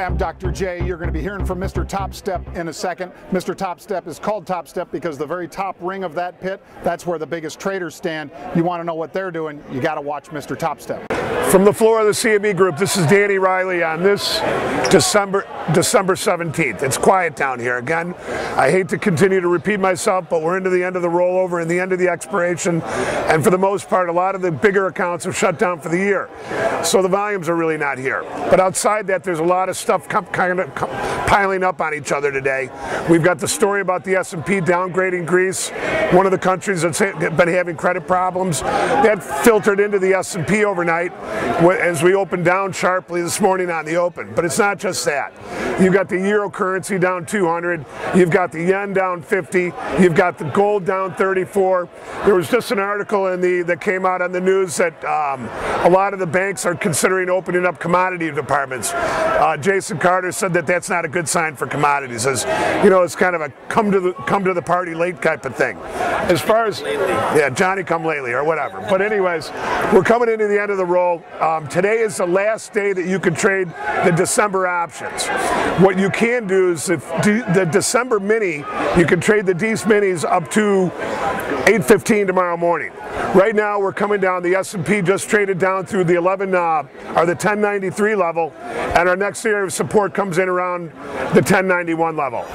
I'm Dr. J. You're going to be hearing from Mr. Top Step in a second. Mr. Top Step is called Top Step because the very top ring of that pit, that's where the biggest traders stand. You want to know what they're doing, you got to watch Mr. Top Step. From the floor of the CME Group, this is Danny Riley on this December 17th. It's quiet down here. Again, I hate to continue to repeat myself, but we're into the end of the rollover and the end of the expiration, and for the most part, a lot of the bigger accounts have shut down for the year. So the volumes are really not here. But outside that, there's a lot of stuff kind of piling up on each other today. We've got the story about the S&P downgrading Greece, one of the countries that's been having credit problems. That filtered into the S&P overnight as we opened down sharply this morning on the open. But it's not just that. You've got the euro currency down 200, you've got the yen down 50, you've got the gold down 34. There was just an article that came out on the news that a lot of the banks are considering opening up commodity departments. Jason Carter said that that's not a good sign for commodities, as you know, it's kind of a come to the party late type of thing. As far as yeah, Johnny come lately or whatever. But anyways, we're coming into the end of the roll. Today is the last day that you can trade the December options. What you can do is if the December mini, you can trade the Dece minis up to 8:15 tomorrow morning. Right now we're coming down, the S&P just traded down through the 1093 level, and our next area of support comes in around the 1091 level.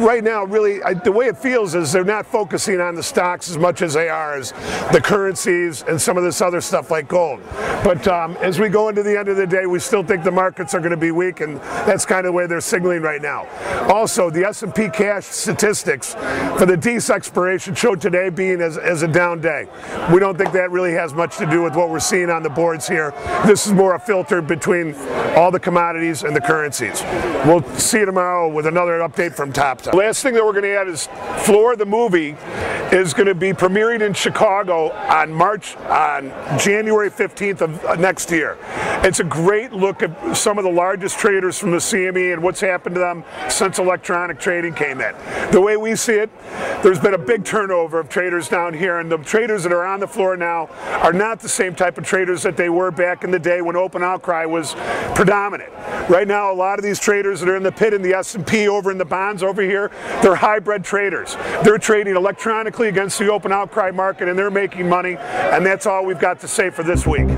Right now, really, the way it feels is they're not focusing on the stocks as much as they are as the currencies and some of this other stuff like gold. But as we go into the end of the day, we still think the markets are going to be weak, and that's kind of the way they're signaling right now. Also, the S&P cash statistics for the Dece expiration showed today being as a down day. We don't think that really has much to do with what we're seeing on the boards here. This is more a filter between all the commodities and the currencies. We'll see you tomorrow with another update from Top Step. The last thing that we're going to add is Floor the movie is going to be premiering in Chicago on January 15th of next year. It's a great look at some of the largest traders from the CME and what's happened to them since electronic trading came in. The way we see it, there's been a big turnover of traders down here, and the traders that are on the floor now are not the same type of traders that they were back in the day when open outcry was predominant. Right now, a lot of these traders that are in the pit in the S&P over in the bonds over here, they're hybrid traders. They're trading electronically against the open outcry market, and they're making money, and that's all we've got to say for this week.